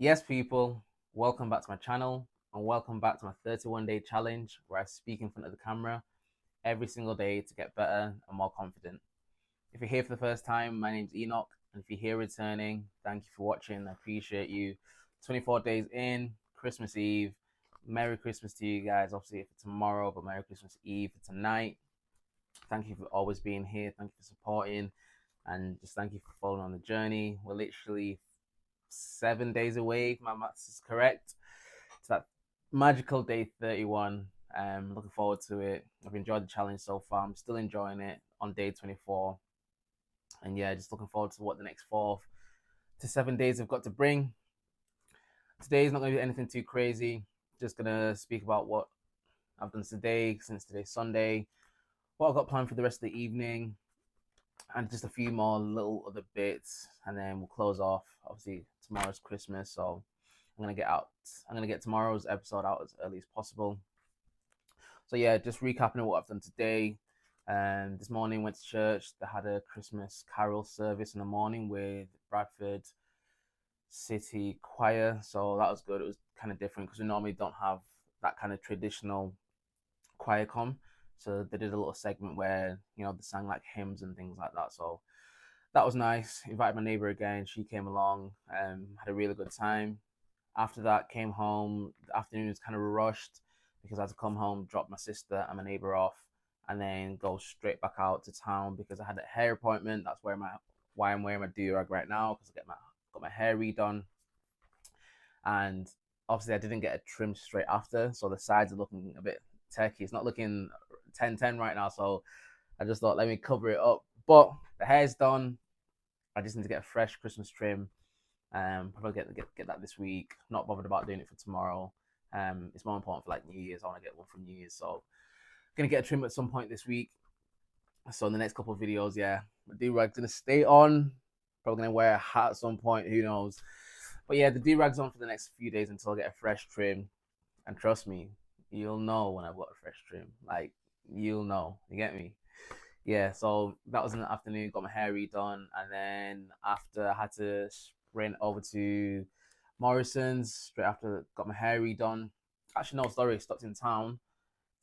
Yes, people, welcome back to my channel and welcome back to my 31-day challenge where I speak in front of the camera every single day to get better and more confident. If you're here for the first time, my name's Enoch, and if you're here returning, thank you for watching. I appreciate you. 24 days in, Christmas Eve. Merry Christmas to you guys. Obviously, for tomorrow, but Merry Christmas Eve for tonight. Thank you for always being here. Thank you for supporting, and just thank you for following on the journey. We're literally 7 days away, if my maths is correct. It's that magical day 31. Looking forward to it. I've enjoyed the challenge so far. I'm still enjoying it on day 24. And yeah, just looking forward to what the next 4 to 7 days have got to bring. Today is not going to be anything too crazy. Just going to speak about what I've done today, since today's Sunday, what I've got planned for the rest of the evening, and just a few more little other bits. And then we'll close off. Obviously, tomorrow's Christmas, so I'm gonna get tomorrow's episode out as early as possible. So yeah, just recapping what I've done today. This morning went to church. They had a Christmas carol service in the morning with Bradford City Choir, so that was good. It was kind of different because we normally don't have that kind of traditional choir come. So they did a little segment where they sang like hymns and things like that. So that was nice. Invited my neighbor again. She came along. Had a really good time. After that, came home. The afternoon was kind of rushed because I had to come home, drop my sister and my neighbor off, and then go straight back out to town because I had a hair appointment. That's why I'm wearing my do rag right now, because I got my hair redone, and obviously I didn't get a trim straight after, so the sides are looking a bit tacky. It's not looking 10-10 right now, so I just thought let me cover it up. But the hair's done. I just need to get a fresh Christmas trim. Probably get that this week. Not bothered about doing it for tomorrow. It's more important for like New Year's. I want to get one for New Year's, so gonna get a trim at some point this week. So in the next couple of videos, yeah, my do-rag's gonna stay on. Probably gonna wear a hat at some point. Who knows? But yeah, the do-rag's on for the next few days until I get a fresh trim. And trust me, you'll know when I've got a fresh trim. Like, you'll know. You get me? Yeah, so that was in the afternoon, got my hair redone, and then after I had to sprint over to Morrison's straight after got my hair redone. Actually, no, sorry, stopped in town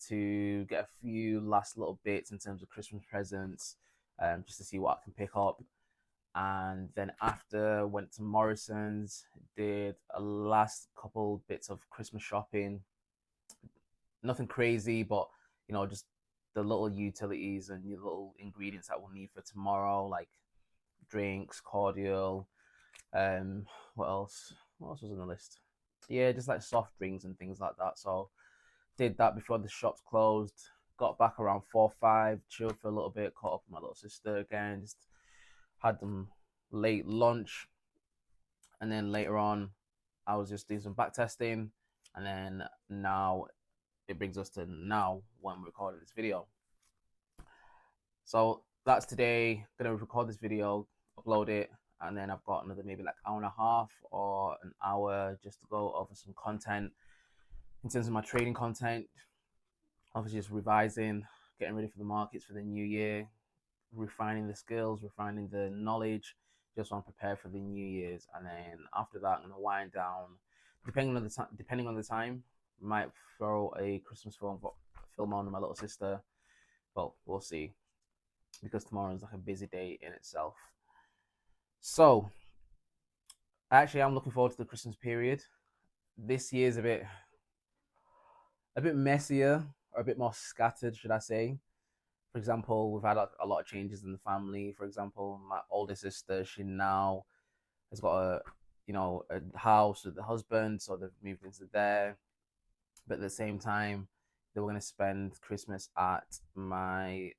to get a few last little bits in terms of Christmas presents, just to see what I can pick up. And then after went to Morrison's, did a last couple bits of Christmas shopping. Nothing crazy, but just the little utilities and the little ingredients that we'll need for tomorrow, like drinks, cordial, what else? What else was on the list? Yeah, just like soft drinks and things like that. So did that before the shops closed. Got back around 4 5, chilled for a little bit, caught up with my little sister again, just had them late lunch, and then later on I was just doing some back testing, and then now it brings us to now when we're recording this video. So that's today. Gonna record this video, upload it, and then I've got another maybe like hour and a half or an hour just to go over some content in terms of my trading content. Obviously, just revising, getting ready for the markets for the new year, refining the skills, refining the knowledge, just want to prepare for the New Year's. And then after that, I'm gonna wind down. Depending on the time, might throw a Christmas film on with my little sister. Well, we'll see, because tomorrow is like a busy day in itself. So actually, I'm looking forward to the Christmas period. This year's a bit messier, or a bit more scattered, should I say? For example, we've had a lot of changes in the family. For example, my older sister, she now has got a house with the husband, so they've moved into there. But at the same time, they were going to spend Christmas at my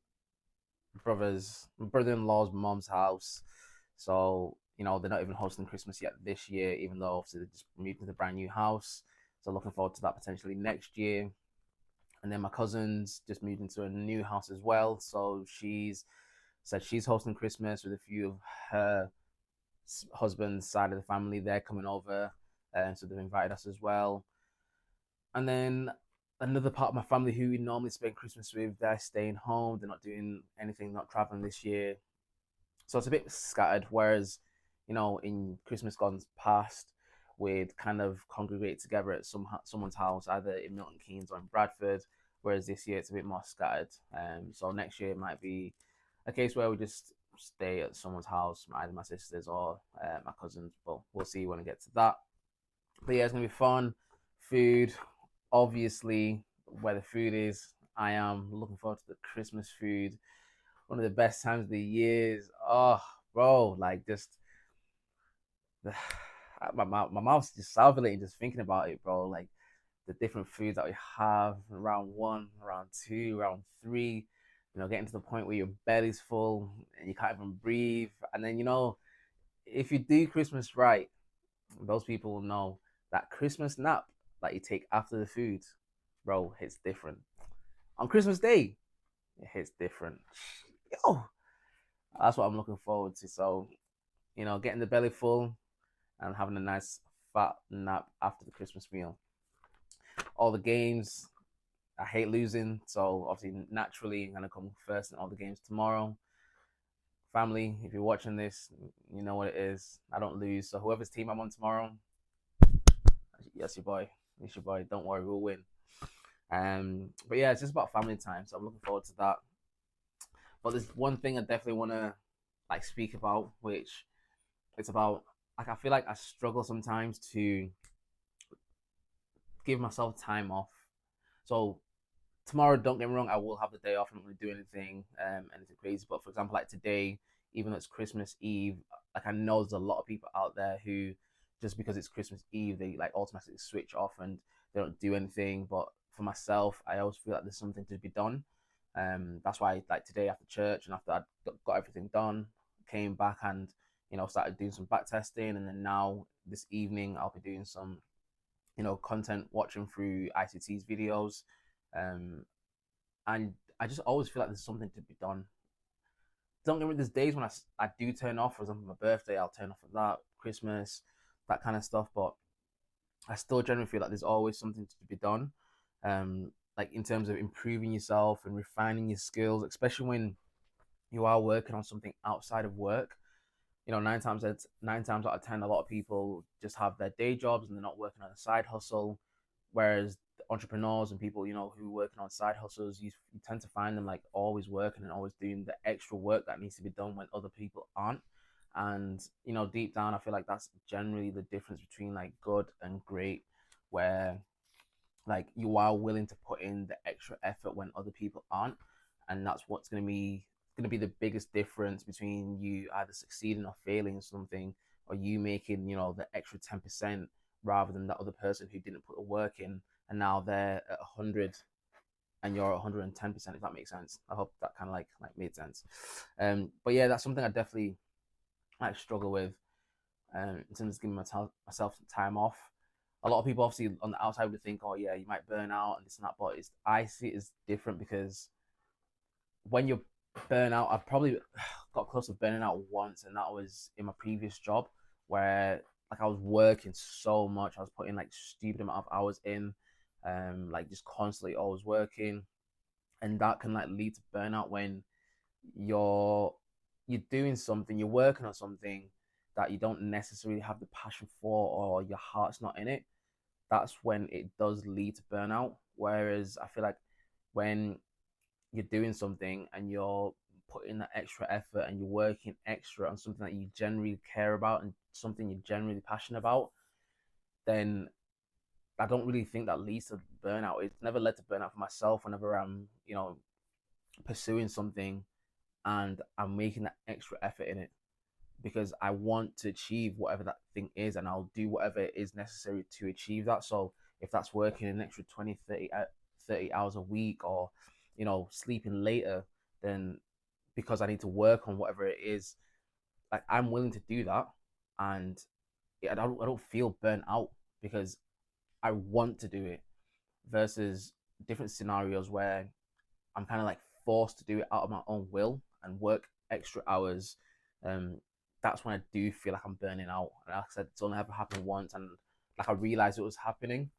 brother-in-law's mom's house. So they're not even hosting Christmas yet this year, even though obviously they just moved into a brand new house. So looking forward to that potentially next year. And then my cousin's just moved into a new house as well, so she's said she's hosting Christmas with a few of her husband's side of the family. They're coming over, and so they've invited us as well. And then another part of my family who we normally spend Christmas with, they're staying home. They're not doing anything, not traveling this year. So it's a bit scattered. Whereas, in Christmas gone past, we'd kind of congregate together at someone's house, either in Milton Keynes or in Bradford. Whereas this year it's a bit more scattered. So next year it might be a case where we just stay at someone's house, either my sisters or my cousins. But we'll see when we get to that. But yeah, it's gonna be fun. Food, obviously, where the food is. I am looking forward to the Christmas food. One of the best times of the years. Oh, bro, like just my mouth's just salivating just thinking about it, bro. Like the different foods that we have round one, round two, round three. Getting to the point where your belly's full and you can't even breathe. And then if you do Christmas right, those people will know that Christmas nap that you take after the food, bro, hits different. On Christmas Day, it hits different. Yo, that's what I'm looking forward to. So, getting the belly full and having a nice fat nap after the Christmas meal. All the games, I hate losing, so obviously naturally I'm gonna come first in all the games tomorrow. Family, if you're watching this, you know what it is. I don't lose, so whoever's team I'm on tomorrow, yes, your boy, it's your boy. Don't worry, we'll win. But yeah, it's just about family time, so I'm looking forward to that. But there's one thing I definitely want to speak about, which it's about I feel like I struggle sometimes to give myself time off. So tomorrow, don't get me wrong, I will have the day off. I'm not going to do anything crazy. But for example, like today, even though it's Christmas Eve, like I know there's a lot of people out there who, just because it's Christmas Eve, they like automatically switch off and they don't do anything. But for myself, I always feel like there's something to be done. That's why like today after church and after I got everything done, came back and started doing some back testing, and then now this evening I'll be doing some content watching through ICT's videos. And I just always feel like there's something to be done. Don't get me, there's days when I do turn off. For example, my birthday, I'll turn off at that, Christmas, that kind of stuff. But I still generally feel like there's always something to be done. Like in terms of improving yourself and refining your skills, especially when you are working on something outside of work. Nine times out of 10, a lot of people just have their day jobs and they're not working on a side hustle. Whereas entrepreneurs and people, who are working on side hustles, you tend to find them like always working and always doing the extra work that needs to be done when other people aren't. And, deep down, I feel like that's generally the difference between like good and great, where like you are willing to put in the extra effort when other people aren't. And that's what's going to be the biggest difference between you either succeeding or failing in something, or you making the extra 10% rather than that other person who didn't put the work in and now they're at 100 and you're at 110%, if that makes sense. I hope that kind of like made sense. But yeah, that's something I definitely struggle with in terms of giving myself some time off. A lot of people obviously on the outside would think, oh yeah, you might burn out and this and that, but I see it as different because when you're burn out, I've probably got close to burning out once, and that was in my previous job where like I was working so much. I was putting like stupid amount of hours in, like just constantly always working, and that can like lead to burnout when you're you're doing something, you're working on something that you don't necessarily have the passion for, or your heart's not in it. That's when it does lead to burnout. Whereas I feel like when you're doing something and you're putting that extra effort and you're working extra on something that you generally care about and something you're generally passionate about, then I don't really think that leads to burnout. It's never led to burnout for myself whenever I'm, pursuing something and I'm making that extra effort in it because I want to achieve whatever that thing is, and I'll do whatever is necessary to achieve that. So if that's working an extra 20, 30 hours a week, or, sleeping later, then because I need to work on whatever it is, like I'm willing to do that. And I don't feel burnt out because I want to do it, versus different scenarios where I'm kind of like forced to do it out of my own will and work extra hours. That's when I do feel like I'm burning out. And like I said, it's only ever happened once, and like I realized it was happening,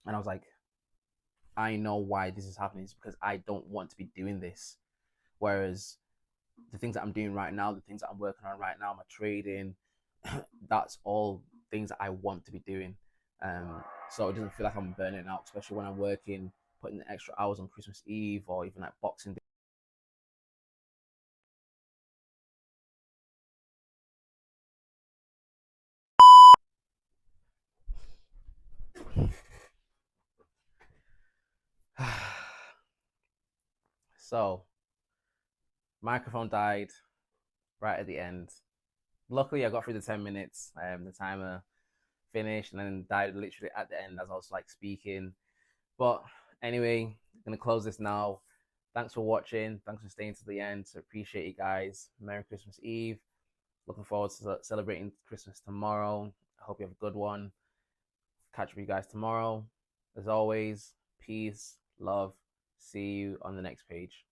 and I was like, I know why this is happening. It's because I don't want to be doing this. Whereas the things that I'm doing right now, the things that I'm working on right now, my trading, that's all things that I want to be doing. So it doesn't feel like I'm burning out, especially when I'm working, putting the extra hours on Christmas Eve or even like Boxing Day. So microphone died right at the end. Luckily, I got through the 10 minutes. The timer finished and then died literally at the end as I was like speaking. But anyway, I'm gonna close this now. Thanks for watching. Thanks for staying to the end. So appreciate you guys. Merry Christmas Eve. Looking forward to celebrating Christmas tomorrow. I hope you have a good one. Catch up with you guys tomorrow. As always, peace, love. See you on the next page.